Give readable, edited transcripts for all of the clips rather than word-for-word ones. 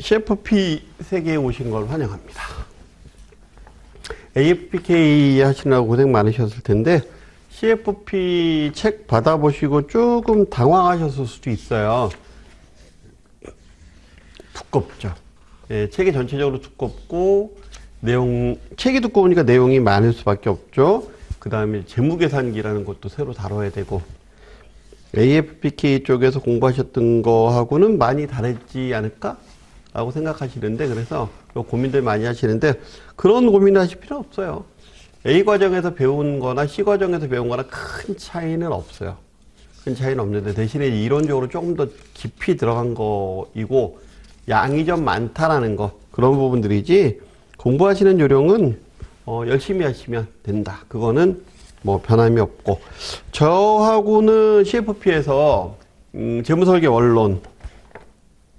CFP 세계에 오신 걸 환영합니다. AFPK 하시느라고 고생 많으셨을 텐데 CFP 책 받아보시고 조금 당황하셨을 수도 있어요. 두껍죠. 예, 책이 전체적으로 두껍고 책이 두꺼우니까 내용이 많을 수밖에 없죠. 그 다음에 재무계산기라는 것도 새로 다뤄야 되고 AFPK 쪽에서 공부하셨던 거하고는 많이 다르지 않을까? 라고 생각하시는데, 그래서 고민들 많이 하시는데, 그런 고민을 하실 필요 없어요. A 과정에서 배운 거나 C 과정에서 배운 거나 큰 차이는 없어요. 큰 차이는 없는데, 대신에 이론적으로 조금 더 깊이 들어간 거이고, 양이 좀 많다라는 거, 그런 부분들이지, 공부하시는 요령은, 열심히 하시면 된다. 그거는 뭐 변함이 없고. 저하고는 CFP에서, 재무설계 원론,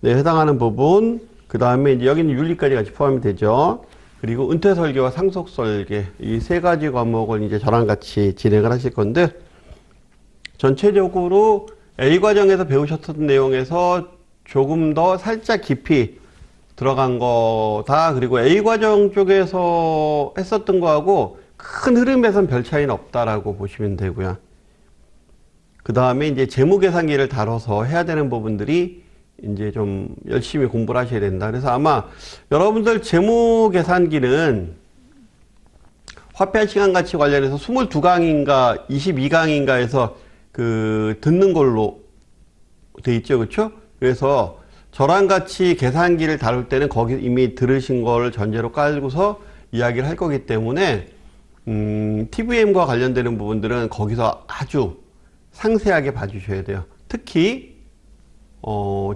네, 해당하는 부분, 그 다음에 이제 여기는 윤리까지 같이 포함이 되죠. 그리고 은퇴설계와 상속설계, 이 세 가지 과목을 이제 저랑 같이 진행을 하실 건데, 전체적으로 A 과정에서 배우셨던 내용에서 조금 더 살짝 깊이 들어간 거다. 그리고 A 과정 쪽에서 했었던 거하고 큰 흐름에선 별 차이는 없다라고 보시면 되고요. 그 다음에 이제 재무계산기를 다뤄서 해야 되는 부분들이 이제 좀 열심히 공부를 하셔야 된다. 그래서 아마 여러분들 재무계산기는 화폐한 시간가치 관련해서 22강인가 22강인가 해서 듣는 걸로 돼 있죠. 그렇죠? 그래서 저랑 같이 계산기를 다룰 때는 거기 이미 들으신 걸 전제로 깔고서 이야기를 할 거기 때문에 TVM과 관련되는 부분들은 거기서 아주 상세하게 봐주셔야 돼요. 특히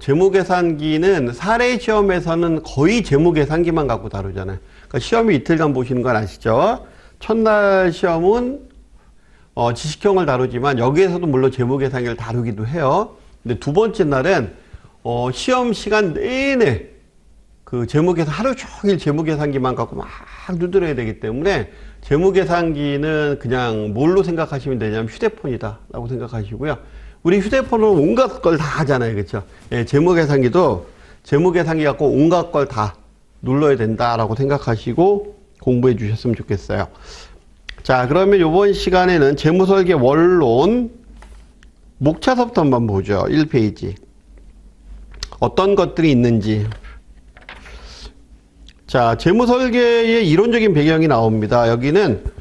재무계산기는 사례 시험에서는 거의 재무계산기만 갖고 다루잖아요. 그러니까 시험이 이틀간 보시는 건 아시죠? 첫날 시험은 지식형을 다루지만 여기에서도 물론 재무계산기를 다루기도 해요. 근데 두 번째 날은 시험 시간 내내 그 재무계산 하루 종일 재무계산기만 갖고 막 두드려야 되기 때문에 재무계산기는 그냥 뭘로 생각하시면 되냐면 휴대폰이다 라고 생각하시고요. 우리 휴대폰은 온갖 걸 다 하잖아요. 그렇죠? 예, 재무계산기도 재무계산기 갖고 온갖 걸 다 눌러야 된다라고 생각하시고 공부해 주셨으면 좋겠어요. 자, 그러면 이번 시간에는 재무설계 원론 목차서부터 한번 보죠. 1페이지. 어떤 것들이 있는지. 자, 재무설계의 이론적인 배경이 나옵니다. 여기는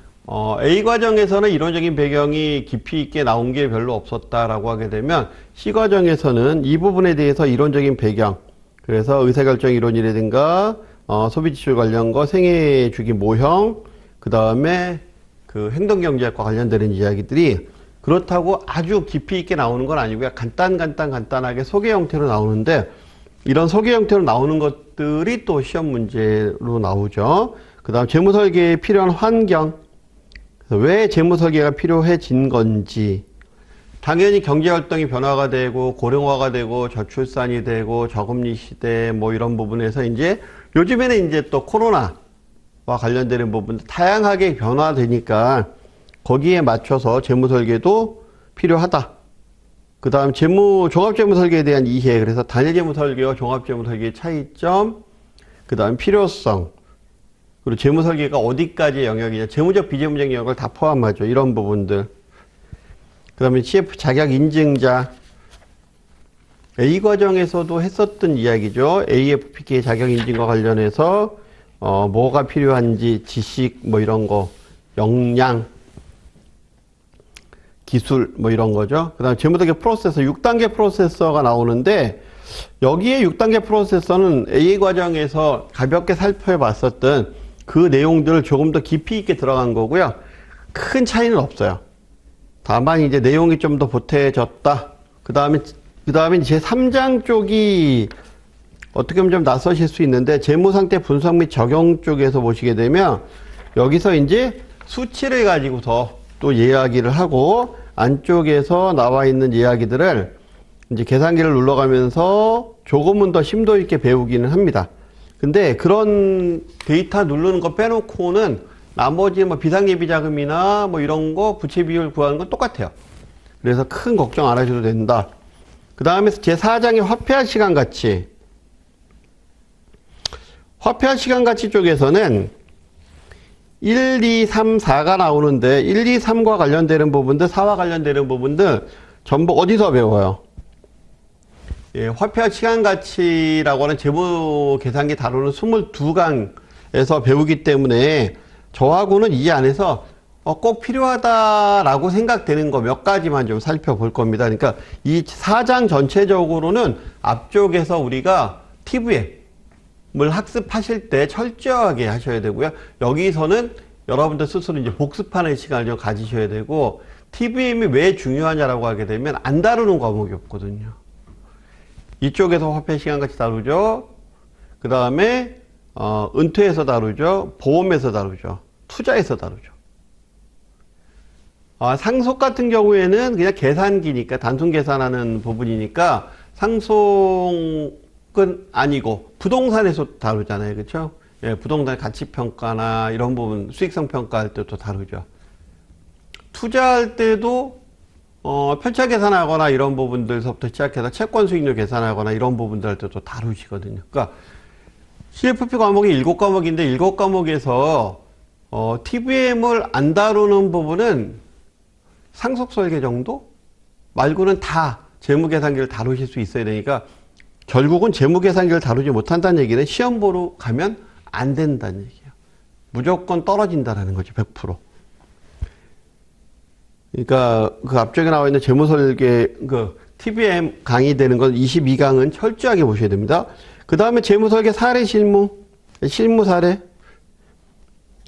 A 과정에서는 이론적인 배경이 깊이 있게 나온 게 별로 없었다라고 하게 되면 C 과정에서는 이 부분에 대해서 이론적인 배경, 그래서 의사결정 이론이라든가 소비지출 관련 거, 생애주기 모형, 그 다음에 그 행동경제학과 관련되는 이야기들이 그렇다고 아주 깊이 있게 나오는 건 아니고요. 간단하게 소개 형태로 나오는데 이런 소개 형태로 나오는 것들이 또 시험 문제로 나오죠. 그 다음 재무설계에 필요한 환경, 왜 재무설계가 필요해진 건지. 당연히 경제활동이 변화가 되고 고령화가 되고 저출산이 되고 저금리 시대 뭐 이런 부분에서 이제 요즘에는 이제 또 코로나와 관련되는 부분 다양하게 변화되니까 거기에 맞춰서 재무설계도 필요하다. 그 다음 종합재무설계에 대한 이해, 그래서 단일재무설계와 종합재무설계의 차이점, 그 다음 필요성, 그리고 재무설계가 어디까지의 영역이냐, 재무적 비재무적 영역을 다 포함하죠. 이런 부분들. 그 다음에 CF 자격 인증자, A 과정에서도 했었던 이야기죠. AFPK 자격 인증과 관련해서 뭐가 필요한지, 지식 뭐 이런 거, 역량, 기술 뭐 이런 거죠. 그 다음에 재무설계 프로세서, 6단계 프로세서가 나오는데 여기에 6단계 프로세서는 A 과정에서 가볍게 살펴봤었던 그 내용들을 조금 더 깊이 있게 들어간 거고요. 큰 차이는 없어요. 다만 이제 내용이 좀 더 보태졌다. 그 다음에 제 3장 쪽이 어떻게 보면 좀 낯서실 수 있는데 재무상태 분석 및 적용 쪽에서 보시게 되면 여기서 이제 수치를 가지고서 또 이야기를 하고 안쪽에서 나와 있는 이야기들을 이제 계산기를 눌러가면서 조금은 더 심도 있게 배우기는 합니다. 근데 그런 데이터 누르는 거 빼놓고는 나머지 뭐 비상예비자금이나 뭐 이런 거 부채 비율 구하는 건 똑같아요. 그래서 큰 걱정 안 하셔도 된다. 그 다음에 제4장의 화폐화 시간가치. 화폐화 시간 가치 쪽에서는 1, 2, 3, 4가 나오는데 1, 2, 3과 관련되는 부분들, 4와 관련되는 부분들 전부 어디서 배워요? 예, 화폐화 시간 가치라고 하는 재무 계산기 다루는 22강에서 배우기 때문에 저하고는 이 안에서 꼭 필요하다라고 생각되는 거 몇 가지만 좀 살펴볼 겁니다. 그러니까 이 4장 전체적으로는 앞쪽에서 우리가 TVM을 학습하실 때 철저하게 하셔야 되고요. 여기서는 여러분들 스스로 이제 복습하는 시간을 좀 가지셔야 되고, TVM이 왜 중요하냐라고 하게 되면 안 다루는 과목이 없거든요. 이쪽에서 화폐 시간 같이 다루죠. 그 다음에 은퇴에서 다루죠. 보험에서 다루죠. 투자에서 다루죠. 상속 같은 경우에는 그냥 계산기니까, 단순 계산하는 부분이니까 상속은 아니고 부동산에서 다루잖아요. 그렇죠? 예, 부동산 가치평가나 이런 부분, 수익성 평가할 때도 다루죠. 투자할 때도 편차 계산하거나 이런 부분들서부터 시작해서 채권 수익률 계산하거나 이런 부분들 할 때도 다루시거든요. 그러니까 CFP 과목이 7과목인데 7과목에서 TVM을 안 다루는 부분은 상속 설계 정도 말고는 다 재무계산기를 다루실 수 있어야 되니까, 결국은 재무계산기를 다루지 못한다는 얘기는 시험 보러 가면 안 된다는 얘기예요. 무조건 떨어진다라는 거죠. 100%. 그러니까 그 앞쪽에 나와 있는 재무설계 그 TVM 강의되는 건 22강은 철저하게 보셔야 됩니다. 그 다음에 재무설계 사례 실무 사례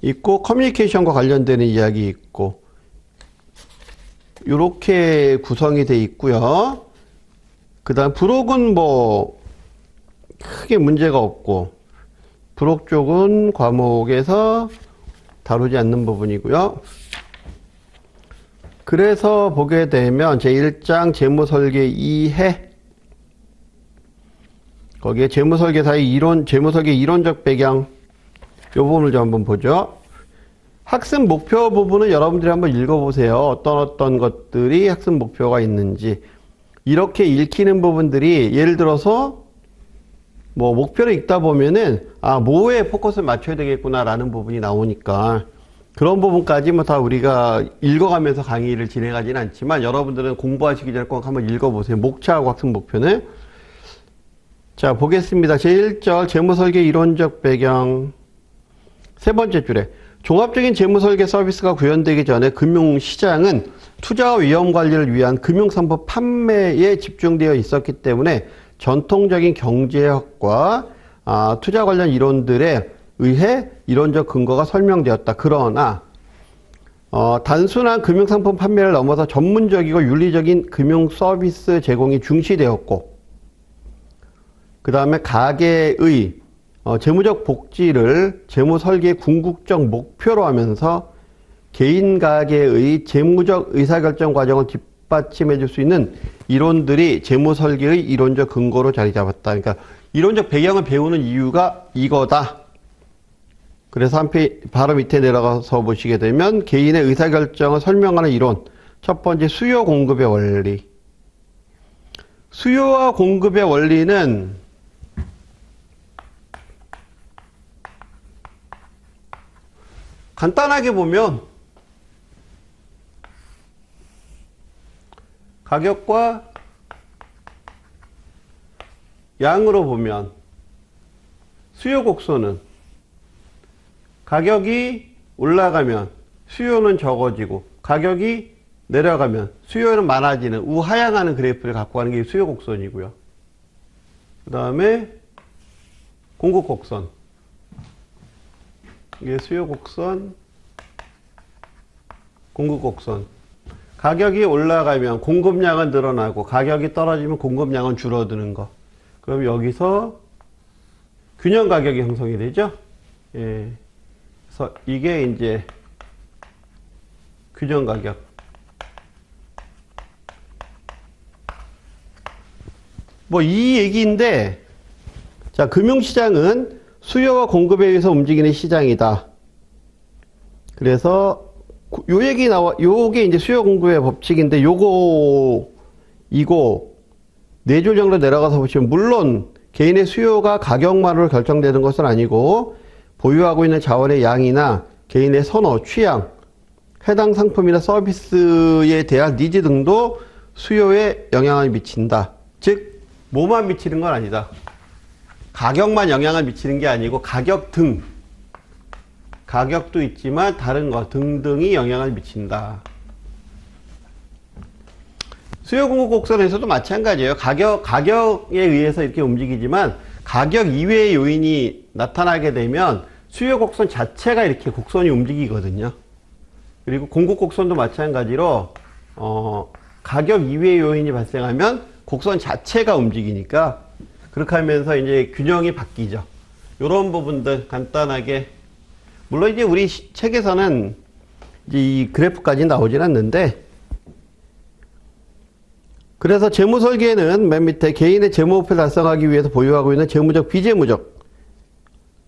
있고, 커뮤니케이션과 관련되는 이야기 있고, 이렇게 구성이 돼 있고요. 그 다음 부록은 뭐 크게 문제가 없고, 부록 쪽은 과목에서 다루지 않는 부분이고요. 그래서 보게 되면 제1장 재무설계 2해, 거기에 재무설계사의 이론, 재무설계 이론적 배경, 이 부분을 좀 한번 보죠. 학습 목표 부분은 여러분들이 한번 읽어보세요. 어떤 것들이 학습 목표가 있는지. 이렇게 읽히는 부분들이, 예를 들어서 뭐 목표를 읽다 보면은 뭐에 포커스를 맞춰야 되겠구나라는 부분이 나오니까, 그런 부분까지 뭐 다 우리가 읽어가면서 강의를 진행하지는 않지만 여러분들은 공부하시기 전에 꼭 한번 읽어보세요. 목차하고 학습 목표는. 자, 보겠습니다. 제1절 재무설계 이론적 배경. 세 번째 줄에 종합적인 재무설계 서비스가 구현되기 전에 금융시장은 투자와 위험관리를 위한 금융상품 판매에 집중되어 있었기 때문에 전통적인 경제학과 투자 관련 이론들에 의해 이론적 근거가 설명되었다. 그러나 단순한 금융상품 판매를 넘어서 전문적이고 윤리적인 금융 서비스 제공이 중시되었고, 그 다음에 가계의 재무적 복지를 재무설계의 궁극적 목표로 하면서 개인 가계의 재무적 의사결정 과정을 뒷받침해 줄 수 있는 이론들이 재무설계의 이론적 근거로 자리 잡았다. 그러니까 이론적 배경을 배우는 이유가 이거다. 그래서 한 페이지 바로 밑에 내려가서 보시게 되면 개인의 의사결정을 설명하는 이론. 첫 번째, 수요 공급의 원리. 수요와 공급의 원리는 간단하게 보면 가격과 양으로 보면 수요 곡선은 가격이 올라가면 수요는 적어지고, 가격이 내려가면 수요는 많아지는 우하향하는 그래프를 갖고 가는 게 수요 곡선이고요. 그 다음에 공급 곡선. 이게 수요 곡선, 공급 곡선. 가격이 올라가면 공급량은 늘어나고, 가격이 떨어지면 공급량은 줄어드는 거. 그럼 여기서 균형 가격이 형성이 되죠? 예. 그래서 이게 이제 균형 가격. 뭐 이 얘기인데, 자, 금융시장은 수요와 공급에 의해서 움직이는 시장이다. 그래서 요 얘기 요게 이제 수요 공급의 법칙인데, 이거 4줄 정도 내려가서 보시면, 물론 개인의 수요가 가격만으로 결정되는 것은 아니고 보유하고 있는 자원의 양이나 개인의 선호, 취향, 해당 상품이나 서비스에 대한 니즈 등도 수요에 영향을 미친다. 즉, 뭐만 미치는 건 아니다. 가격만 영향을 미치는 게 아니고 가격 등, 가격도 있지만 다른 것 등등이 영향을 미친다. 수요 공급 곡선에서도 마찬가지예요. 가격에 의해서 이렇게 움직이지만 가격 이외의 요인이 나타나게 되면 수요 곡선 자체가 이렇게 곡선이 움직이거든요. 그리고 공급 곡선도 마찬가지로 가격 이외의 요인이 발생하면 곡선 자체가 움직이니까 그렇게 하면서 이제 균형이 바뀌죠. 이런 부분들 간단하게, 물론 이제 우리 책에서는 이제 이 그래프까지 나오진 않는데, 그래서 재무 설계는 맨 밑에 개인의 재무 목표를 달성하기 위해서 보유하고 있는 재무적, 비재무적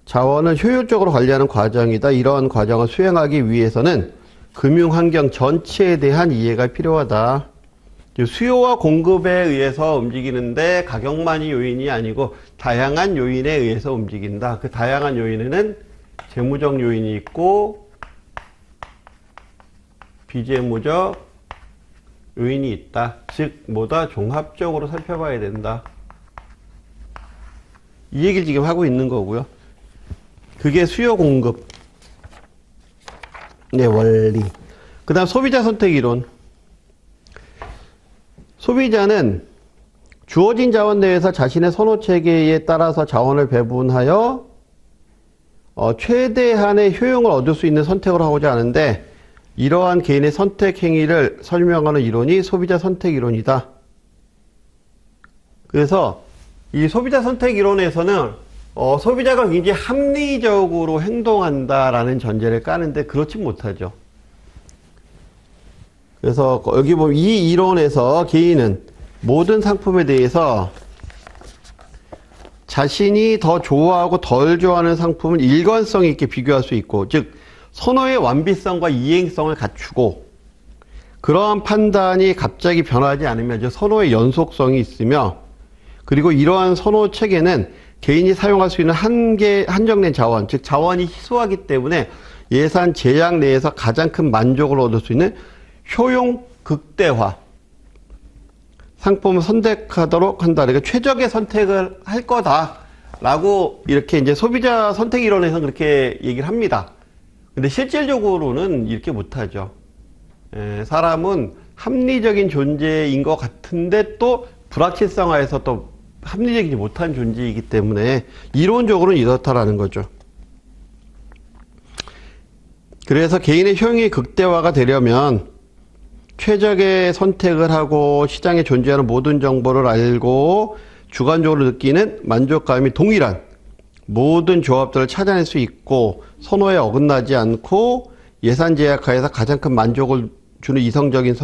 자원을 효율적으로 관리하는 과정이다. 이러한 과정을 수행하기 위해서는 금융 환경 전체에 대한 이해가 필요하다. 수요와 공급에 의해서 움직이는데 가격만이 요인이 아니고 다양한 요인에 의해서 움직인다. 그 다양한 요인에는 재무적 요인이 있고 비재무적 요인이 있다. 즉 뭐다? 종합적으로 살펴봐야 된다. 이 얘기를 지금 하고 있는 거고요. 그게 수요 공급 네, 원리. 그 다음 소비자 선택 이론. 소비자는 주어진 자원 내에서 자신의 선호 체계에 따라서 자원을 배분하여 최대한의 효용을 얻을 수 있는 선택을 하고자 하는데, 이러한 개인의 선택 행위를 설명하는 이론이 소비자 선택 이론이다. 그래서 이 소비자 선택 이론에서는 소비자가 굉장히 합리적으로 행동한다라는 전제를 까는데 그렇지 못하죠. 그래서 여기 보면 이 이론에서 개인은 모든 상품에 대해서 자신이 더 좋아하고 덜 좋아하는 상품은 일관성 있게 비교할 수 있고, 즉 선호의 완비성과 이행성을 갖추고, 그러한 판단이 갑자기 변하지 않으면 선호의 연속성이 있으며, 그리고 이러한 선호 체계는 개인이 사용할 수 있는 한정된 자원, 즉 자원이 희소하기 때문에 예산 제약 내에서 가장 큰 만족을 얻을 수 있는 효용 극대화 상품을 선택하도록 한다. 그러니까 최적의 선택을 할 거다라고 이렇게 이제 소비자 선택 이론에서 그렇게 얘기를 합니다. 근데 실질적으로는 이렇게 못하죠. 사람은 합리적인 존재인 것 같은데 또 불확실성하에서 또 합리적이지 못한 존재이기 때문에 이론적으로는 이렇다라는 거죠. 그래서 개인의 효용이 극대화가 되려면 최적의 선택을 하고 시장에 존재하는 모든 정보를 알고 주관적으로 느끼는 만족감이 동일한 모든 조합들을 찾아낼 수 있고, 선호에 어긋나지 않고 예산 제약하에서 가장 큰 만족을 주는 이성적인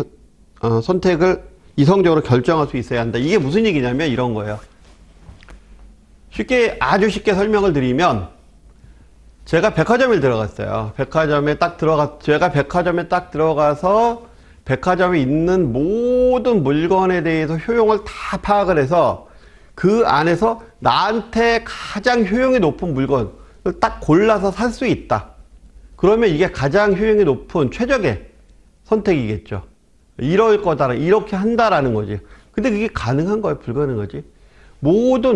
선택을 이성적으로 결정할 수 있어야 한다. 이게 무슨 얘기냐면 이런 거예요. 아주 쉽게 설명을 드리면, 제가 백화점에 들어갔어요. 제가 백화점에 딱 들어가서 백화점에 있는 모든 물건에 대해서 효용을 다 파악을 해서 그 안에서 나한테 가장 효용이 높은 물건을 딱 골라서 살 수 있다. 그러면 이게 가장 효용이 높은 최적의 선택이겠죠. 이럴 거다, 이렇게 한다라는 거지. 근데 그게 가능한 거예요? 불가능한 거지?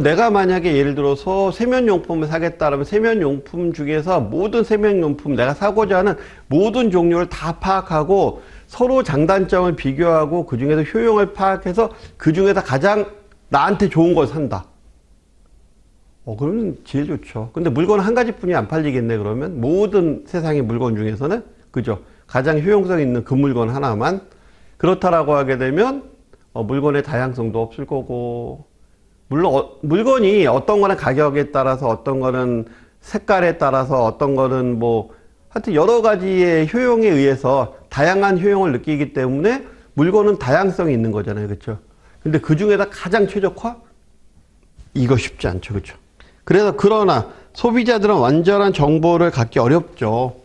내가 만약에 예를 들어서 세면용품을 사겠다라면 세면용품 중에서 모든 세면용품, 내가 사고자 하는 모든 종류를 다 파악하고 서로 장단점을 비교하고 그 중에서 효용을 파악해서 그 중에서 가장 나한테 좋은 걸 산다. 그러면 제일 좋죠. 근데 물건은 한 가지뿐이 안 팔리겠네, 그러면? 모든 세상의 물건 중에서는? 그죠? 가장 효용성 있는 그 물건 하나만? 그렇다라고 하게 되면, 물건의 다양성도 없을 거고, 물론, 물건이 어떤 거는 가격에 따라서, 어떤 거는 색깔에 따라서, 어떤 거는 하여튼 여러 가지의 효용에 의해서 다양한 효용을 느끼기 때문에 물건은 다양성이 있는 거잖아요. 그렇죠? 근데 그 중에다 가장 최적화? 이거 쉽지 않죠. 그렇죠? 그러나 소비자들은 완전한 정보를 갖기 어렵죠.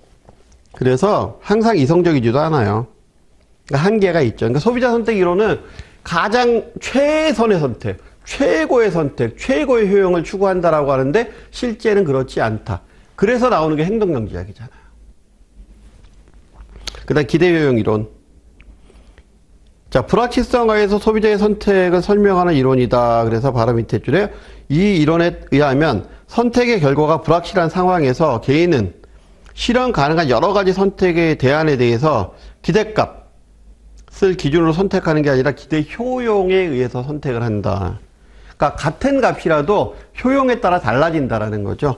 그래서 항상 이성적이지도 않아요. 그러니까 한계가 있죠. 그러니까 소비자 선택 이론은 가장 최선의 선택, 최고의 선택, 최고의 효용을 추구한다라고 하는데 실제는 그렇지 않다. 그래서 나오는 게 행동정지학이잖아요. 그 다음 기대효용 이론. 자, 불확실성하에서 소비자의 선택을 설명하는 이론이다. 그래서 바로 밑에 줄에 이 이론에 의하면 선택의 결과가 불확실한 상황에서 개인은 실현 가능한 여러 가지 선택의 대안에 대해서 기대값을 기준으로 선택하는 게 아니라 기대 효용에 의해서 선택을 한다. 그러니까 같은 값이라도 효용에 따라 달라진다라는 거죠.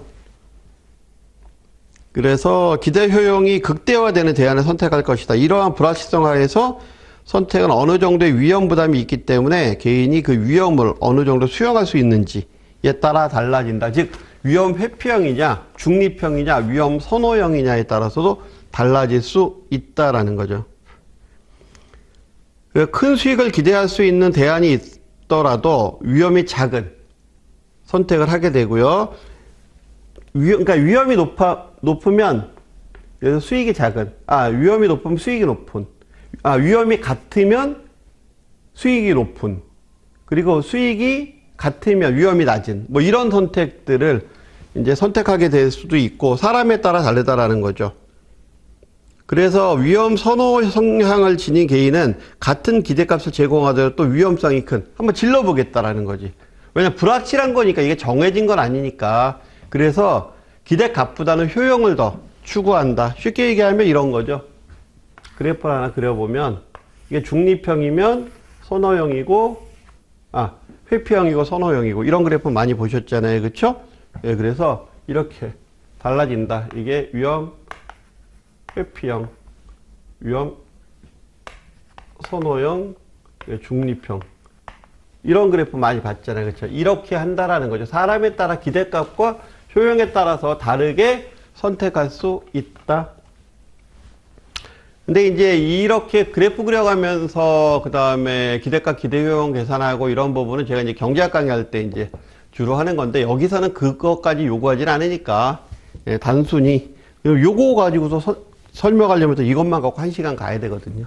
그래서 기대 효용이 극대화되는 대안을 선택할 것이다. 이러한 불확실성 하에서 선택은 어느 정도의 위험 부담이 있기 때문에 개인이 그 위험을 어느 정도 수용할 수 있는지에 따라 달라진다. 즉 위험 회피형이냐 중립형이냐 위험 선호형이냐에 따라서도 달라질 수 있다라는 거죠. 큰 수익을 기대할 수 있는 대안이 있더라도 위험이 작은 선택을 하게 되고요. 그러니까 위험이 높으면 수익이 작은, 위험이 높으면 수익이 높은, 위험이 같으면 수익이 높은, 그리고 수익이 같으면 위험이 낮은, 뭐 이런 선택들을 이제 선택하게 될 수도 있고, 사람에 따라 다르다라는 거죠. 그래서 위험 선호 성향을 지닌 개인은 같은 기대값을 제공하더라도 또 위험성이 큰, 한번 질러보겠다라는 거지. 왜냐면 불확실한 거니까, 이게 정해진 건 아니니까. 그래서 기대값보다는 효용을 더 추구한다. 쉽게 얘기하면 이런 거죠. 그래프를 하나 그려보면 이게 중립형이면 선호형이고 회피형이고 선호형이고 이런 그래프 많이 보셨잖아요. 그렇죠? 예, 그래서 이렇게 달라진다. 이게 위험 회피형, 위험 선호형, 중립형 이런 그래프 많이 봤잖아요. 그렇죠? 이렇게 한다라는 거죠. 사람에 따라 기대값과 효용에 따라서 다르게 선택할 수 있다. 근데 이제 이렇게 그래프 그려가면서 그 다음에 기대값 기대효용 계산하고 이런 부분은 제가 이제 경제학 강의할 때 이제 주로 하는 건데 여기서는 그것까지 요구하진 않으니까 단순히 요거 가지고서 설명하려면 또 이것만 갖고 1시간 가야 되거든요.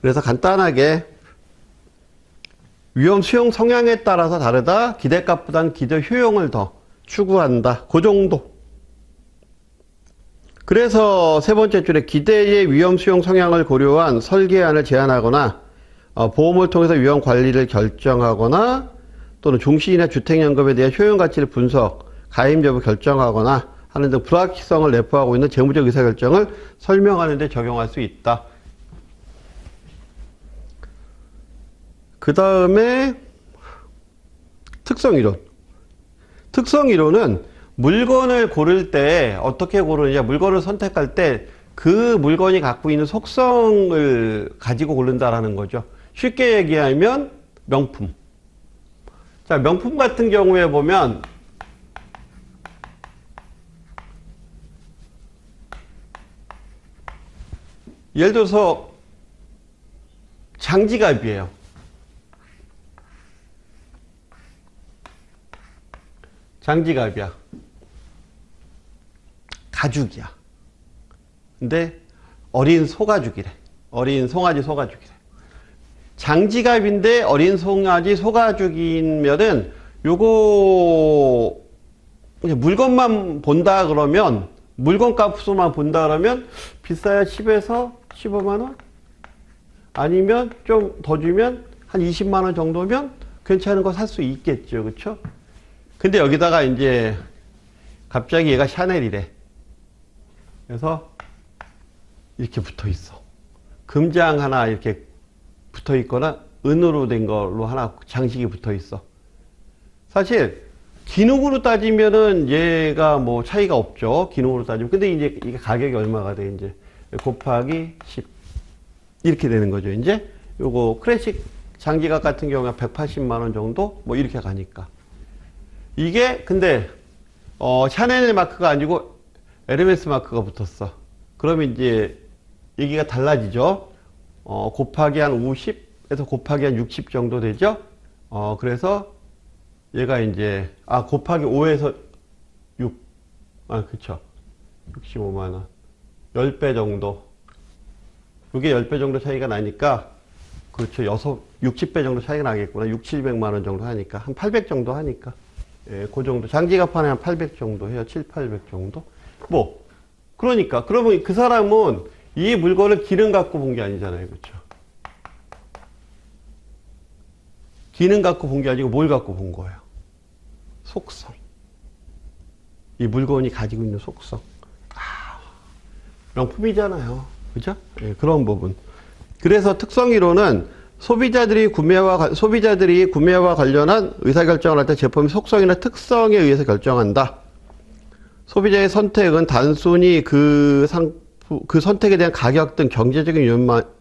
그래서 간단하게 위험 수용 성향에 따라서 다르다. 기대값보다는 기대 효용을 더 추구한다. 그 정도. 그래서 세 번째 줄에 기대의 위험 수용 성향을 고려한 설계안을 제안하거나 보험을 통해서 위험 관리를 결정하거나 또는 종신이나 주택연금에 대한 효용 가치를 분석, 가입 여부 결정하거나 하는 등 불확실성을 내포하고 있는 재무적 의사결정을 설명하는 데 적용할 수 있다. 그 다음에 특성이론. 특성이론은 물건을 고를 때 어떻게 고르느냐, 물건을 선택할 때 그 물건이 갖고 있는 속성을 가지고 고른다라는 거죠. 쉽게 얘기하면 명품. 자, 명품 같은 경우에 보면 예를 들어서 장지갑이에요. 장지갑이야. 가죽이야. 근데 어린 소가죽이래. 어린 송아지 소가죽이래. 장지갑인데 어린 송아지 소가죽이면은 요거 물건만 본다 그러면 물건 값으로만 본다 그러면 비싸야 10에서 15만 원? 아니면 좀 더 주면 한 20만 원 정도면 괜찮은 거 살 수 있겠죠. 그렇죠? 근데 여기다가 이제 갑자기 얘가 샤넬이래. 그래서 이렇게 붙어 있어. 금장 하나 이렇게 붙어 있거나 은으로 된 걸로 하나 장식이 붙어 있어. 사실 기능으로 따지면은 얘가 뭐 차이가 없죠. 기능으로 따지면. 근데 이제 이게 가격이 얼마가 돼? 이제 곱하기 10 이렇게 되는 거죠. 이제 요거 클래식 장지갑 같은 경우가 180만 원 정도 뭐 이렇게 가니까. 이게 근데 샤넬 마크가 아니고 에르메스 마크가 붙었어. 그러면 이제 얘기가 달라지죠. 곱하기 한 50에서 곱하기 한 60 정도 되죠. 그래서 얘가 이제 곱하기 5에서 6 그쵸 65만 원 10배 정도. 이게 10배 정도 차이가 나니까 그렇죠. 60배 정도 차이가 나겠구나. 6, 700만 원 정도 하니까. 한 800 정도 하니까. 예, 그 정도. 장지갑판에 한 800 정도 해요. 7, 800 정도. 뭐. 그러니까. 그러면 그 사람은 이 물건을 기능 갖고 본 게 아니잖아요. 그렇죠. 기능 갖고 본 게 아니고 뭘 갖고 본 거예요? 속성. 이 물건이 가지고 있는 속성. 명품이잖아요. 그죠? 예, 그런 부분. 그래서 특성이론은 소비자들이 구매와 관련한 의사결정을 할 때 제품의 속성이나 특성에 의해서 결정한다. 소비자의 선택은 단순히 그 선택에 대한 가격 등 경제적인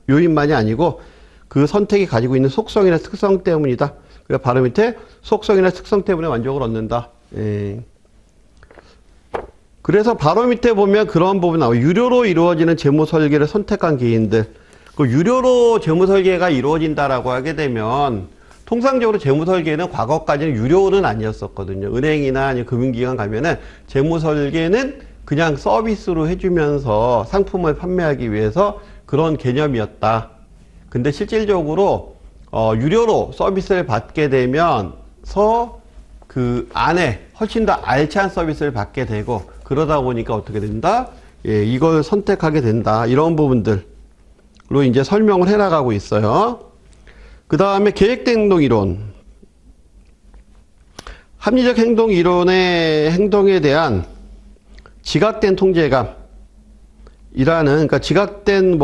요인만이 아니고 그 선택이 가지고 있는 속성이나 특성 때문이다. 그러니까 바로 밑에 속성이나 특성 때문에 만족을 얻는다. 예. 그래서 바로 밑에 보면 그런 부분 나와요. 유료로 이루어지는 재무 설계를 선택한 개인들. 그 유료로 재무 설계가 이루어진다라고 하게 되면 통상적으로 재무 설계는 과거까지는 유료는 아니었었거든요. 은행이나 아니면 금융기관 가면은 재무 설계는 그냥 서비스로 해주면서 상품을 판매하기 위해서 그런 개념이었다. 근데 실질적으로 유료로 서비스를 받게 되면서 그 안에 훨씬 더 알찬 서비스를 받게 되고 그러다 보니까 어떻게 된다? 예, 이걸 선택하게 된다. 이런 부분들로 이제 설명을 해나가고 있어요. 그 다음에 계획된 행동 이론. 합리적 행동 이론의 행동에 대한 지각된 통제감이라는, 그러니까 지각된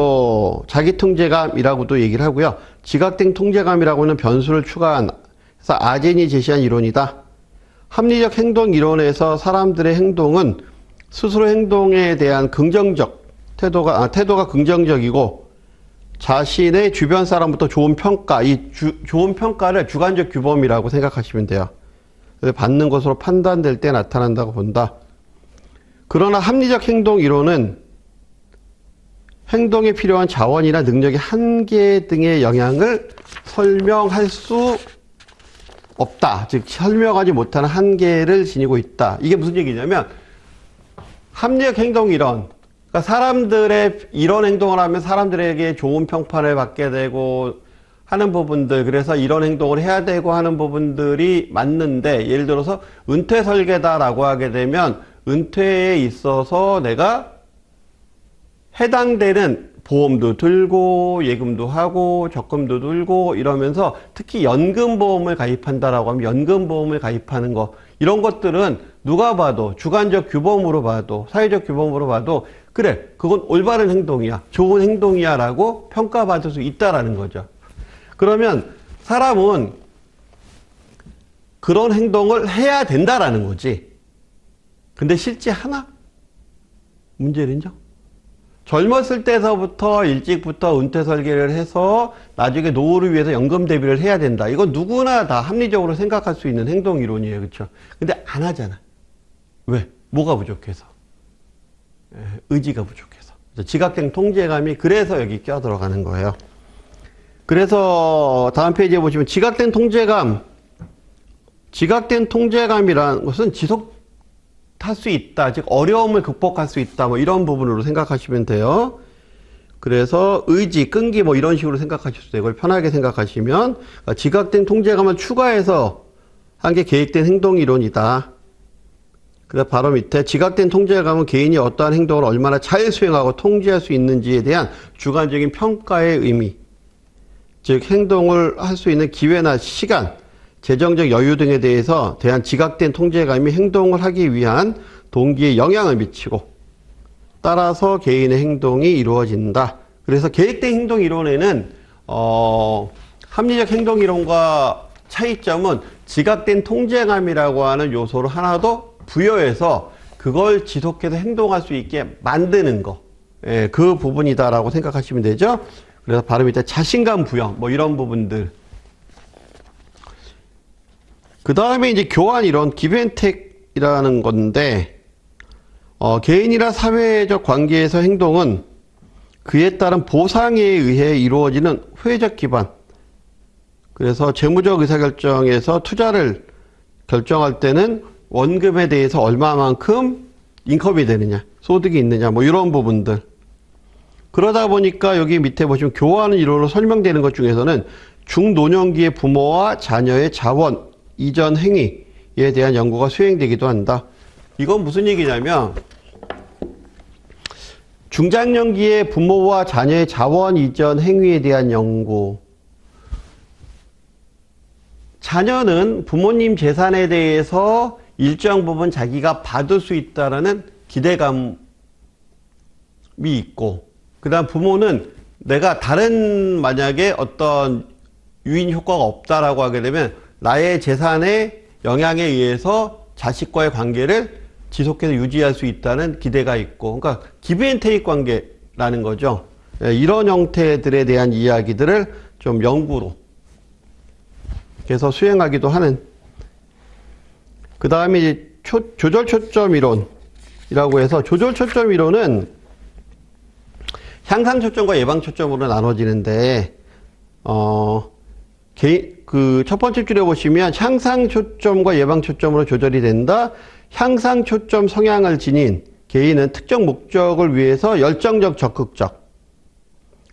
자기 통제감이라고도 얘기를 하고요. 지각된 통제감이라고는 변수를 추가한, 그래서 아젠이 제시한 이론이다. 합리적 행동 이론에서 사람들의 행동은 스스로 행동에 대한 태도가 긍정적이고 자신의 주변 사람부터 좋은 평가, 좋은 평가를 주관적 규범이라고 생각하시면 돼요. 받는 것으로 판단될 때 나타난다고 본다. 그러나 합리적 행동 이론은 행동에 필요한 자원이나 능력의 한계 등의 영향을 설명할 수 없다. 즉 설명하지 못하는 한계를 지니고 있다. 이게 무슨 얘기냐면 합리적 행동 이론, 그러니까 사람들의 이런 행동을 하면 사람들에게 좋은 평판을 받게 되고 하는 부분들, 그래서 이런 행동을 해야 되고 하는 부분들이 맞는데, 예를 들어서 은퇴 설계다라고 하게 되면 은퇴에 있어서 내가 해당되는 보험도 들고 예금도 하고 적금도 들고 이러면서 특히 연금보험을 가입한다라고 하면 연금보험을 가입하는 거, 이런 것들은 누가 봐도 주관적 규범으로 봐도 사회적 규범으로 봐도 그래, 그건 올바른 행동이야, 좋은 행동이야 라고 평가받을 수 있다라는 거죠. 그러면 사람은 그런 행동을 해야 된다라는 거지. 근데 실제 하나? 문제는요, 젊었을 때서부터 일찍부터 은퇴 설계를 해서 나중에 노후를 위해서 연금 대비를 해야 된다. 이건 누구나 다 합리적으로 생각할 수 있는 행동 이론이에요. 그렇죠? 근데 안 하잖아. 왜? 뭐가 부족해서? 의지가 부족해서. 지각된 통제감이 그래서 여기 껴들어가는 거예요. 그래서 다음 페이지에 보시면 지각된 통제감이란 것은 지속할 수 있다. 즉 어려움을 극복할 수 있다. 이런 부분으로 생각하시면 돼요. 그래서 의지, 끈기 이런 식으로 생각하실 수도 있고, 편하게 생각하시면 지각된 통제감을 추가해서 한 게 계획된 행동 이론이다. 그래서 바로 밑에 지각된 통제감은 개인이 어떠한 행동을 얼마나 잘 수행하고 통제할 수 있는지에 대한 주관적인 평가의 의미, 즉 행동을 할 수 있는 기회나 시간, 재정적 여유 등에 대한 지각된 통제감이 행동을 하기 위한 동기에 영향을 미치고 따라서 개인의 행동이 이루어진다. 그래서 계획된 행동 이론에는 합리적 행동 이론과 차이점은 지각된 통제감이라고 하는 요소를 하나 더 부여해서 그걸 지속해서 행동할 수 있게 만드는 거, 그 부분이다라고 생각하시면 되죠. 그래서 바로 밑에 자신감 부여, 이런 부분들. 그 다음에 이제 교환 이론, 기브앤텍이라는 건데, 개인이나 사회적 관계에서 행동은 그에 따른 보상에 의해 이루어지는 회적 기반. 그래서 재무적 의사결정에서 투자를 결정할 때는 원금에 대해서 얼마만큼 인컴이 되느냐, 소득이 있느냐, 이런 부분들. 그러다 보니까 여기 밑에 보시면 교환 이론으로 설명되는 것 중에서는 중노년기의 부모와 자녀의 자원 이전 행위에 대한 연구가 수행되기도 한다. 이건 무슨 얘기냐면 중장년기의 부모와 자녀의 자원 이전 행위에 대한 연구. 자녀는 부모님 재산에 대해서 일정 부분 자기가 받을 수 있다라는 기대감이 있고, 그 다음 부모는 내가 다른 만약에 어떤 유인 효과가 없다라고 하게 되면 나의 재산의 영향에 의해서 자식과의 관계를 지속해서 유지할 수 있다는 기대가 있고, 그러니까 기브 앤 테이크 관계라는 거죠. 이런 형태들에 대한 이야기들을 좀 연구로 해서 수행하기도 하는. 그 다음에 조절 초점 이론이라고 해서, 조절 초점 이론은 향상 초점과 예방 초점으로 나눠지는데, 그 첫 번째 줄에 보시면 향상 초점과 예방 초점으로 조절이 된다. 향상 초점 성향을 지닌 개인은 특정 목적을 위해서 열정적, 적극적.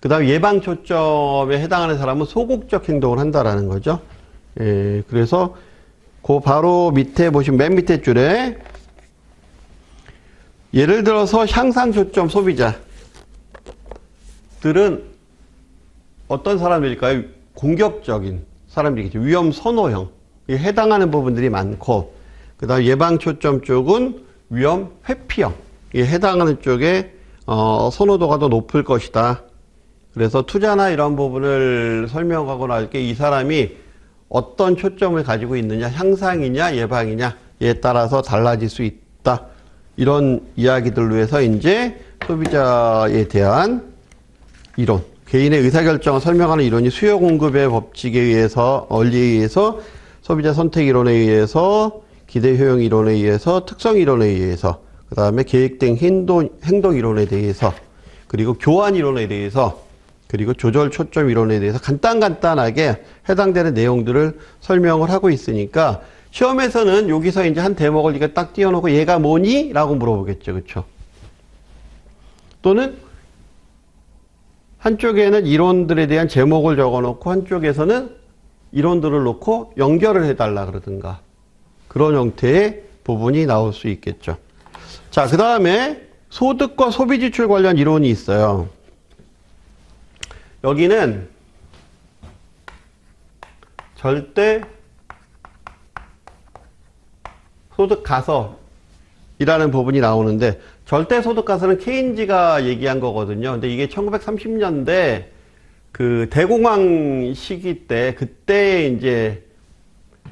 그 다음에 예방 초점에 해당하는 사람은 소극적 행동을 한다라는 거죠. 예, 그래서 그 바로 밑에 보시면 맨 밑에 줄에 예를 들어서 향상 초점 소비자들은 어떤 사람일까요? 공격적인 사람들이겠죠. 위험 선호형에 해당하는 부분들이 많고, 그 다음 예방 초점 쪽은 위험 회피형에 해당하는 쪽에 선호도가 더 높을 것이다. 그래서 투자나 이런 부분을 설명하고 날 때 이 사람이 어떤 초점을 가지고 있느냐, 향상이냐 예방이냐에 따라서 달라질 수 있다. 이런 이야기들로 해서 이제 소비자에 대한 이론, 개인의 의사결정을 설명하는 이론이 수요 공급의 법칙에 의해서, 원리에 의해서, 소비자 선택 이론에 의해서, 기대 효용 이론에 의해서, 특성 이론에 의해서, 그 다음에 계획된 행동 이론에 대해서, 그리고 교환 이론에 대해서, 그리고 조절 초점 이론에 대해서 간단하게 해당되는 내용들을 설명을 하고 있으니까, 시험에서는 여기서 이제 한 대목을 이렇게 딱 띄워놓고 얘가 뭐니? 라고 물어보겠죠. 그쵸? 또는 한쪽에는 이론들에 대한 제목을 적어놓고 한쪽에서는 이론들을 놓고 연결을 해달라 그러든가, 그런 형태의 부분이 나올 수 있겠죠. 자, 그 다음에 소득과 소비 지출 관련 이론이 있어요. 여기는 절대 소득 가설이라는 부분이 나오는데, 절대 소득 가설은 케인즈가 얘기한 거거든요. 근데 이게 1930년대 그 대공황 시기 때, 그때 이제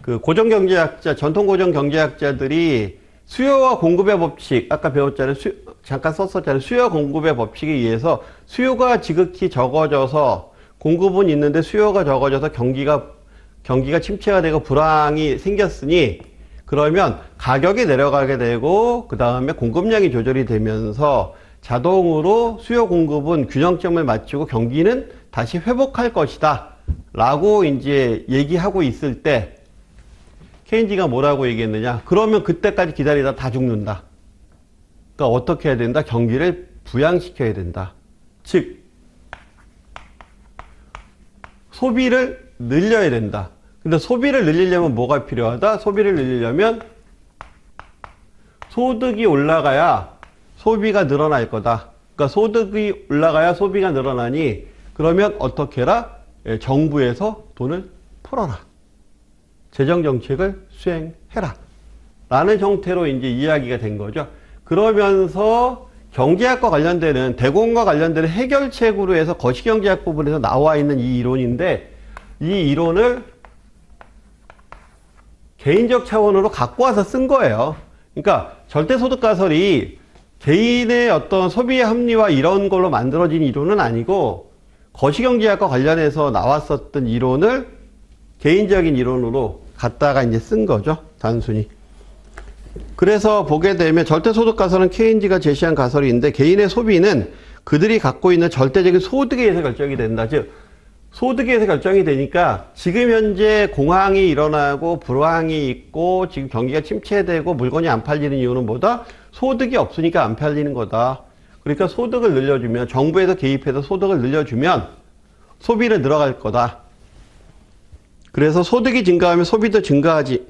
그 고정경제학자, 전통 고정경제학자들이 수요와 공급의 법칙, 아까 배웠잖아요. 잠깐 썼었잖아요. 수요 공급의 법칙에 의해서 수요가 지극히 적어져서 공급은 있는데 수요가 적어져서 경기가 침체가 되고 불황이 생겼으니, 그러면 가격이 내려가게 되고 그 다음에 공급량이 조절이 되면서 자동으로 수요 공급은 균형점을 맞추고 경기는 다시 회복할 것이다 라고 이제 얘기하고 있을 때 케인즈가 뭐라고 얘기했느냐? 그러면 그때까지 기다리다 다 죽는다. 그러니까 어떻게 해야 된다? 경기를 부양시켜야 된다. 즉 소비를 늘려야 된다. 근데 소비를 늘리려면 뭐가 필요하다? 소비를 늘리려면 소득이 올라가야 소비가 늘어날 거다. 그러니까 소득이 올라가야 소비가 늘어나니, 그러면 어떻게 해라? 정부에서 돈을 풀어라. 재정정책을 수행해라. 라는 형태로 이제 이야기가 된 거죠. 그러면서 경제학과 관련되는, 대공과 관련되는 해결책으로 해서 거시경제학 부분에서 나와 있는 이 이론인데, 이 이론을 개인적 차원으로 갖고 와서 쓴 거예요. 그러니까 절대소득 가설이 개인의 어떤 소비의 합리화 이런 걸로 만들어진 이론은 아니고, 거시경제학과 관련해서 나왔었던 이론을 개인적인 이론으로 갖다가 이제 쓴 거죠. 단순히. 그래서 보게 되면 절대소득 가설은 케인즈가 제시한 가설인데, 개인의 소비는 그들이 갖고 있는 절대적인 소득에 의해서 결정이 된다. 즉 소득에 의해서 결정이 되니까 지금 현재 공황이 일어나고 불황이 있고 지금 경기가 침체되고 물건이 안 팔리는 이유는 뭐다? 소득이 없으니까 안 팔리는 거다. 그러니까 소득을 늘려주면, 정부에서 개입해서 소득을 늘려주면 소비는 늘어갈 거다. 그래서 소득이 증가하면 소비도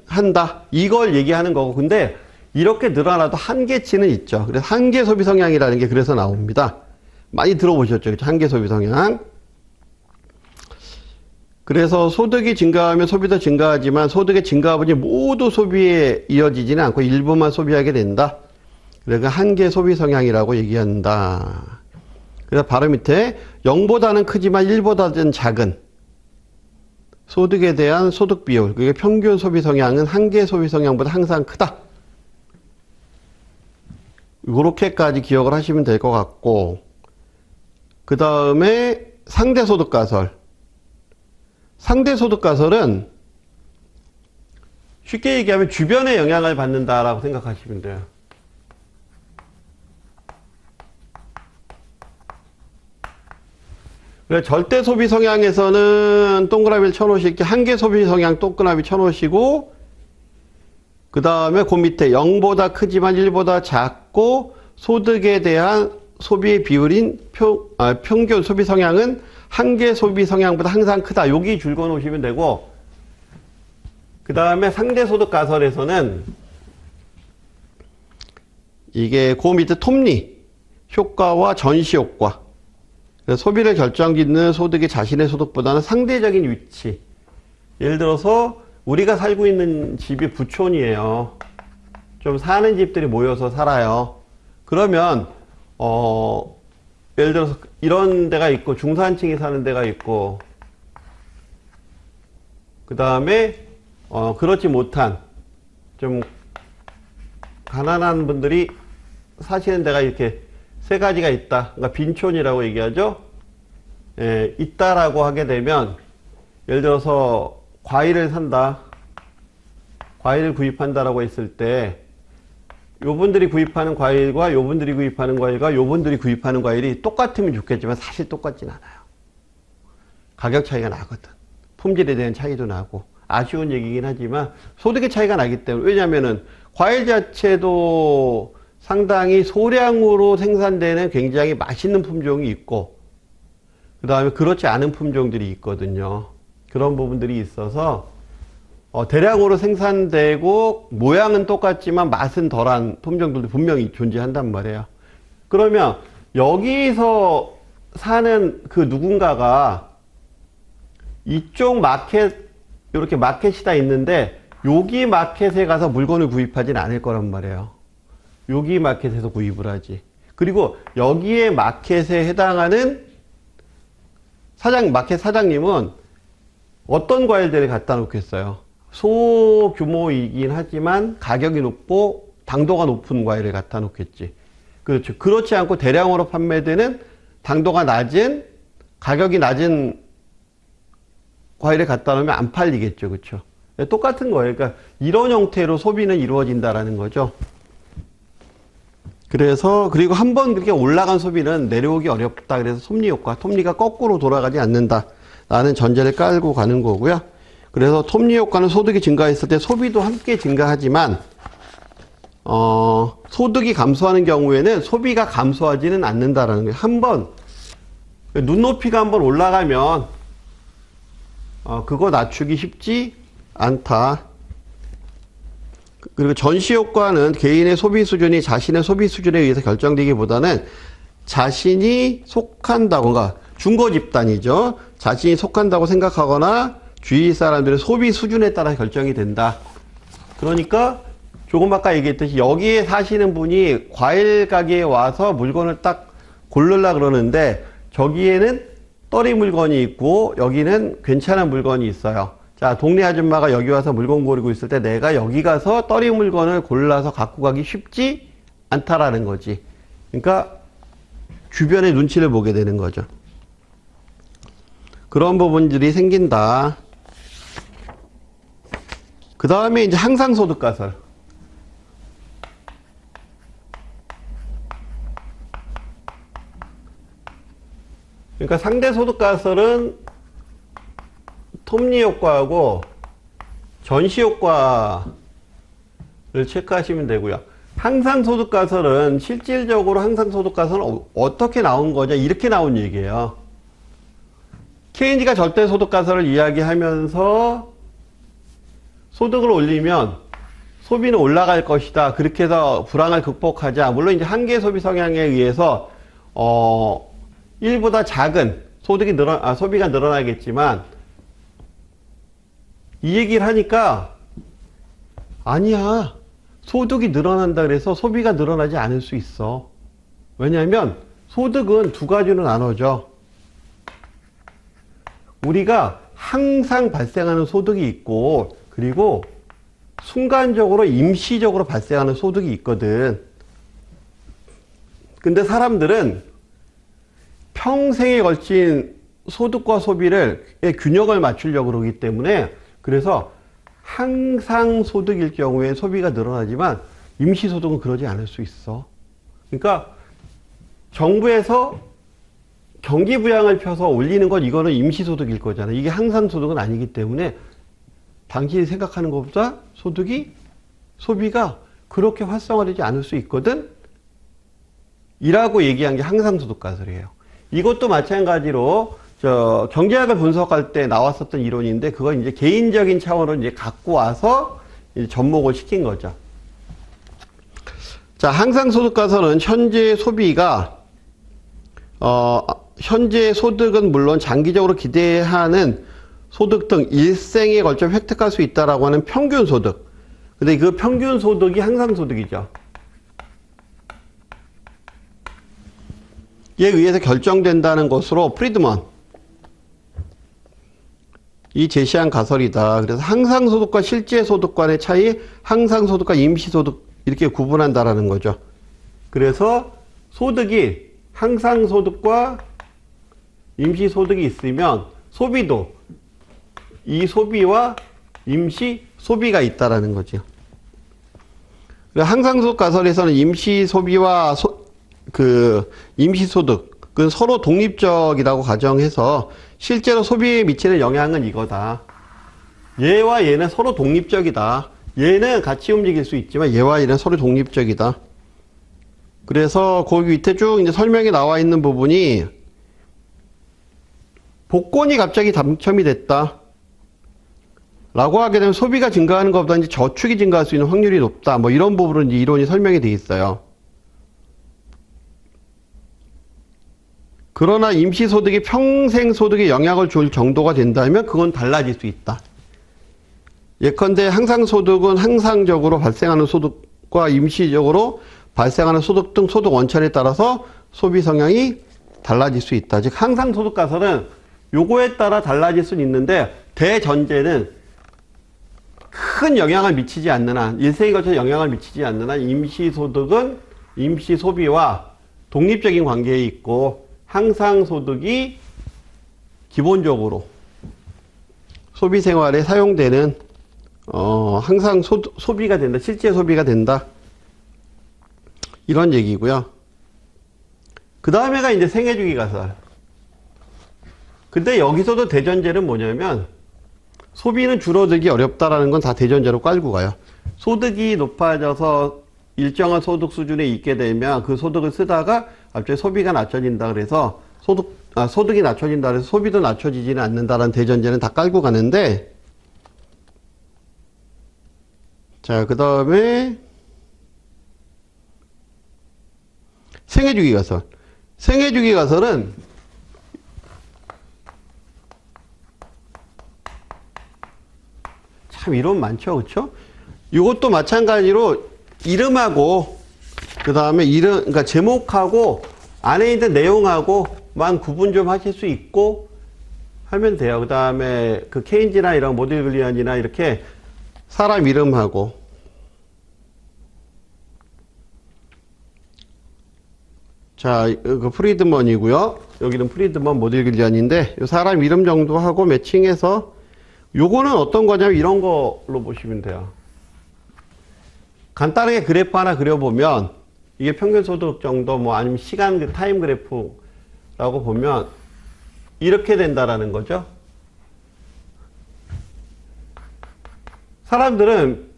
한다. 이걸 얘기하는 거고. 근데 이렇게 늘어나도 한계치는 있죠. 그래서 한계 소비 성향이라는 게 그래서 나옵니다. 많이 들어보셨죠? 한계 소비 성향. 그래서 소득이 증가하면 소비도 증가하지만 소득의 증가분이 모두 소비에 이어지지는 않고 일부만 소비하게 된다. 그래서 한계 소비 성향이라고 얘기한다. 그래서 바로 밑에 0보다는 크지만 1보다는 작은 소득에 대한 소득 비율, 그게 평균 소비 성향은 한계 소비 성향보다 항상 크다. 이렇게까지 기억을 하시면 될 것 같고, 그 다음에 상대소득 가설. 상대소득 가설은 쉽게 얘기하면 주변의 영향을 받는다라고 생각하시면 돼요. 그래서 절대 소비 성향에서는 동그라미를 쳐놓으실게 한계 소비 성향 동그라미 쳐놓으시고, 그 다음에 그 밑에 0보다 크지만 1보다 작고 소득에 대한 소비의 비율인 평균 소비 성향은 한계 소비 성향보다 항상 크다. 여기 줄 그어놓으시면 되고, 그 다음에 상대소득 가설에서는 이게 그 밑에 톱니 효과와 전시 효과. 소비를 결정짓는 소득이 자신의 소득보다는 상대적인 위치. 예를 들어서 우리가 살고 있는 집이 부촌이에요. 좀 사는 집들이 모여서 살아요. 그러면 예를 들어서 이런 데가 있고 중산층이 사는 데가 있고, 그 다음에 그렇지 못한 좀 가난한 분들이 사시는 데가 이렇게 세 가지가 있다. 그러니까 빈촌이라고 얘기하죠. 예, 있다라고 하게 되면 예를 들어서 과일을 산다. 과일을 구입한다라고 했을 때 요분들이 구입하는 과일과 요분들이 구입하는 과일과 요분들이 구입하는 과일이 똑같으면 좋겠지만 사실 똑같진 않아요. 가격 차이가 나거든. 품질에 대한 차이도 나고 아쉬운 얘기긴 하지만 소득의 차이가 나기 때문에, 왜냐면은 과일 자체도 상당히 소량으로 생산되는 굉장히 맛있는 품종이 있고, 그 다음에 그렇지 않은 품종들이 있거든요. 그런 부분들이 있어서 대량으로 생산되고 모양은 똑같지만 맛은 덜한 품종들도 분명히 존재한단 말이에요. 그러면 여기서 사는 그 누군가가 이쪽 마켓, 이렇게 마켓이 다 있는데 여기 마켓에 가서 물건을 구입하진 않을 거란 말이에요. 여기 마켓에서 구입을 하지. 그리고 여기에 마켓에 해당하는 마켓 사장님은 어떤 과일들을 갖다 놓겠어요? 소규모이긴 하지만 가격이 높고 당도가 높은 과일을 갖다 놓겠지. 그렇죠. 그렇지 않고 대량으로 판매되는 당도가 낮은, 가격이 낮은 과일을 갖다 놓으면 안 팔리겠죠. 그렇죠. 똑같은 거예요. 그러니까 이런 형태로 소비는 이루어진다라는 거죠. 그래서, 그리고 한번 그렇게 올라간 소비는 내려오기 어렵다. 그래서 톱니 효과, 톱니가 거꾸로 돌아가지 않는다 라는 전제를 깔고 가는 거고요. 그래서 톱니 효과는 소득이 증가했을 때 소비도 함께 증가하지만 소득이 감소하는 경우에는 소비가 감소하지는 않는다라는 거예요. 한번 눈높이가 한번 올라가면 그거 낮추기 쉽지 않다. 그리고 전시 효과는 개인의 소비 수준이 자신의 소비 수준에 의해서 결정되기보다는 자신이 속한다고, 그러니까 중고 집단이죠. 자신이 속한다고 생각하거나 주위 사람들의 소비 수준에 따라 결정이 된다. 그러니까 조금 아까 얘기했듯이 여기에 사시는 분이 과일 가게에 와서 물건을 딱 고르려고 그러는데 저기에는 떨이 물건이 있고 여기는 괜찮은 물건이 있어요. 자, 동네 아줌마가 여기 와서 물건 고르고 있을 때 내가 여기 가서 떨이 물건을 골라서 갖고 가기 쉽지 않다라는 거지. 그러니까 주변의 눈치를 보게 되는 거죠. 그런 부분들이 생긴다. 그 다음에 이제 항상소득 가설. 그러니까 상대소득 가설은 톱니 효과하고 전시 효과를 체크하시면 되고요. 항상소득가설은 실질적으로 항상소득가설은 어떻게 나온 거냐 이렇게 나온 얘기예요. 케인즈가 절대소득가설을 이야기하면서 소득을 올리면 소비는 올라갈 것이다. 그렇게 해서 불황을 극복하자. 물론 이제 한계 소비 성향에 의해서 일보다 작은 소비가 늘어나겠지만 이 얘기를 하니까 아니야. 소득이 늘어난다 그래서 소비가 늘어나지 않을 수 있어. 왜냐하면 소득은 두 가지로 나눠져. 우리가 항상 발생하는 소득이 있고 그리고 순간적으로 임시적으로 발생하는 소득이 있거든. 근데 사람들은 평생에 걸친 소득과 소비를 균형을 맞추려고 그러기 때문에 그래서 항상 소득일 경우에 소비가 늘어나지만 임시소득은 그러지 않을 수 있어. 그러니까 정부에서 경기부양을 펴서 올리는 건 이거는 임시소득일 거잖아. 이게 항상소득은 아니기 때문에 당신이 생각하는 것보다 소비가 그렇게 활성화되지 않을 수 있거든? 이라고 얘기한 게 항상소득가설이에요. 이것도 마찬가지로 경제학을 분석할 때 나왔었던 이론인데 그건 이제 개인적인 차원으로 이제 갖고 와서 이제 접목을 시킨 거죠. 자, 항상소득가설은 현재 소비가 현재 소득은 물론 장기적으로 기대하는 소득 등 일생에 걸쳐 획득할 수 있다라고 하는 평균 소득. 근데 그 평균 소득이 항상소득이죠. 에 의해서 결정된다는 것으로 프리드먼 이 제시한 가설이다. 그래서 항상소득과 실제소득 간의 차이, 항상소득과 임시소득 이렇게 구분한다라는 거죠. 그래서 소득이 항상소득과 임시소득이 있으면 소비도 이 소비와 임시소비가 있다라는 거죠. 항상소득 가설에서는 임시소비와 임시소득 그건 서로 독립적이라고 가정해서 실제로 소비에 미치는 영향은 이거다. 얘와 얘는 서로 독립적이다. 얘는 같이 움직일 수 있지만 얘와 얘는 서로 독립적이다. 그래서 거기 밑에 쭉 이제 설명이 나와 있는 부분이 복권이 갑자기 당첨이 됐다. 라고 하게 되면 소비가 증가하는 것보다 이제 저축이 증가할 수 있는 확률이 높다. 뭐 이런 부분은 이제 이론이 설명이 돼 있어요. 그러나 임시소득이 평생 소득에 영향을 줄 정도가 된다면 그건 달라질 수 있다. 예컨대 항상소득은 항상적으로 발생하는 소득과 임시적으로 발생하는 소득 등 소득 원천에 따라서 소비 성향이 달라질 수 있다. 즉 항상소득 가설은 요거에 따라 달라질 수는 있는데 대전제는 큰 영향을 미치지 않는 한, 일생에 걸쳐 영향을 미치지 않는 한 임시소득은 임시소비와 독립적인 관계에 있고 항상소득이 기본적으로 소비생활에 사용되는 항상 소비가 된다. 실제 소비가 된다. 이런 얘기고요. 그 다음에가 이제 생애주기 가설. 근데 여기서도 대전제는 뭐냐면 소비는 줄어들기 어렵다라는 건 다 대전제로 깔고 가요. 소득이 높아져서 일정한 소득 수준에 있게 되면 그 소득을 쓰다가 갑자기 소비가 낮춰진다 그래서 소득이 낮춰진다 그래서 소비도 낮춰지지는 않는다라는 대전제는 다 깔고 가는데 자, 그 다음에 생애주기 가설. 생애주기 가설은 참 이론 많죠, 그렇죠? 이것도 마찬가지로 이름하고 그 다음에 그러니까 제목하고 안에 있는 내용하고만 구분 좀 하실 수 있고 하면 돼요. 그 다음에 그 케인즈나 이런 모딜글리안이나 이렇게 사람 이름하고 자, 그 프리드먼이고요. 여기는 프리드먼 모딜글리안인데 사람 이름 정도 하고 매칭해서 요거는 어떤 거냐면 이런 걸로 보시면 돼요. 간단하게 그래프 하나 그려보면 이게 평균소득 정도 뭐 아니면 시간 타임 그래프라고 보면 이렇게 된다라는 거죠. 사람들은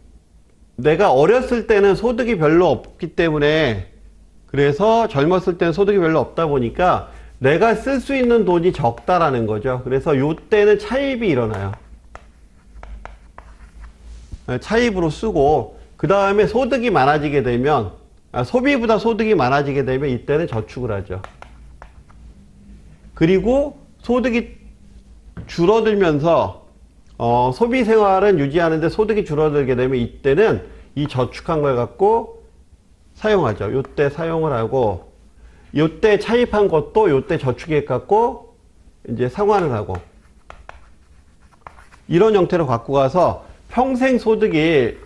내가 어렸을 때는 소득이 별로 없기 때문에, 그래서 젊었을 때는 소득이 별로 없다 보니까 내가 쓸 수 있는 돈이 적다라는 거죠. 그래서 요때는 차입이 일어나요. 차입으로 쓰고, 그 다음에 소득이 많아지게 되면, 소비보다 소득이 많아지게 되면 이때는 저축을 하죠. 그리고 소득이 줄어들면서 소비 생활은 유지하는데 소득이 줄어들게 되면 이때는 이 저축한 걸 갖고 사용하죠. 요때 사용을 하고, 요때 차입한 것도 요때 저축액 갖고 이제 상환을 하고, 이런 형태로 갖고 가서 평생 소득이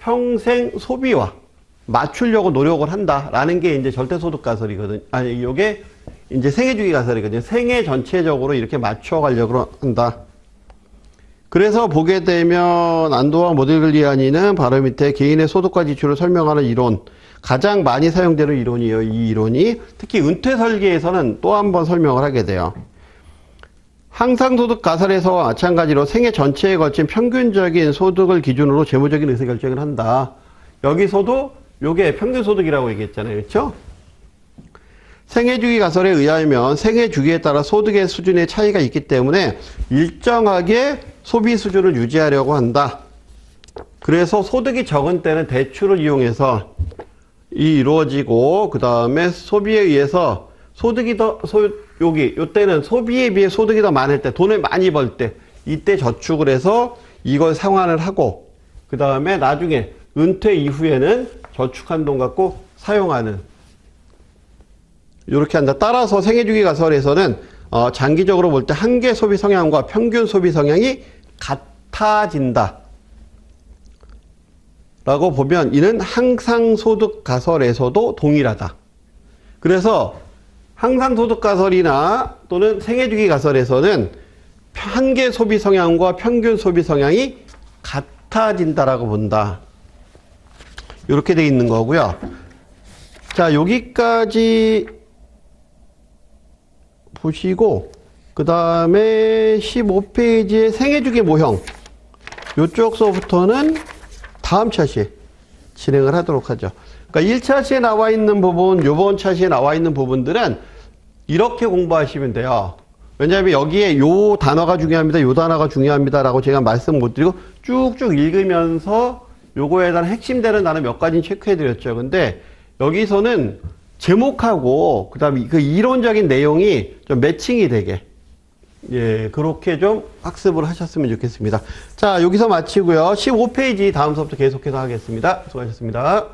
평생 소비와 맞추려고 노력을 한다라는 게 이제 절대소득 가설이거든요. 아니, 요게 이제 생애주기 가설이거든요. 생애 전체적으로 이렇게 맞춰가려고 한다. 그래서 보게 되면 안도와 모디글리아니는 바로 밑에 개인의 소득과 지출을 설명하는 이론, 가장 많이 사용되는 이론이에요. 이 이론이 특히 은퇴 설계에서는 또 한 번 설명을 하게 돼요. 항상소득 가설에서와 마찬가지로 생애 전체에 걸친 평균적인 소득을 기준으로 재무적인 의사결정을 한다. 여기서도 요게 평균소득이라고 얘기했잖아요. 그렇죠? 생애주기 가설에 의하면 생애주기에 따라 소득의 수준의 차이가 있기 때문에 일정하게 소비 수준을 유지하려고 한다. 그래서 소득이 적은 때는 대출을 이용해서 이루어지고, 그 다음에 소비에 의해서 소득이 요때는 소비에 비해 소득이 더 많을 때, 돈을 많이 벌 때, 이때 저축을 해서 이걸 상환을 하고, 그 다음에 나중에 은퇴 이후에는 저축한 돈 갖고 사용하는, 이렇게 한다. 따라서 생애주기 가설에서는 장기적으로 볼 때 한계 소비 성향과 평균 소비 성향이 같아진다 라고 보면 이는 항상소득 가설에서도 동일하다. 그래서 항상소득 가설이나 또는 생애주기 가설에서는 한계 소비 성향과 평균 소비 성향이 같아진다라고 본다. 이렇게 돼 있는 거고요. 자, 여기까지 보시고, 그 다음에 15페이지의 생애주기 모형, 요쪽서부터는 다음 차시에 진행을 하도록 하죠. 그러니까 1차시에 나와 있는 부분, 요번 차시에 나와 있는 부분들은 이렇게 공부하시면 돼요. 왜냐하면 여기에 요 단어가 중요합니다, 요 단어가 중요합니다 라고 제가 말씀 못 드리고 쭉쭉 읽으면서 요거에 대한 핵심되는 단어 몇 가지는 체크해 드렸죠. 근데 여기서는 제목하고 그 다음에 그 이론적인 내용이 좀 매칭이 되게, 예, 그렇게 좀 학습을 하셨으면 좋겠습니다. 자, 여기서 마치고요. 15페이지 다음 수업도 계속해서 하겠습니다. 수고하셨습니다.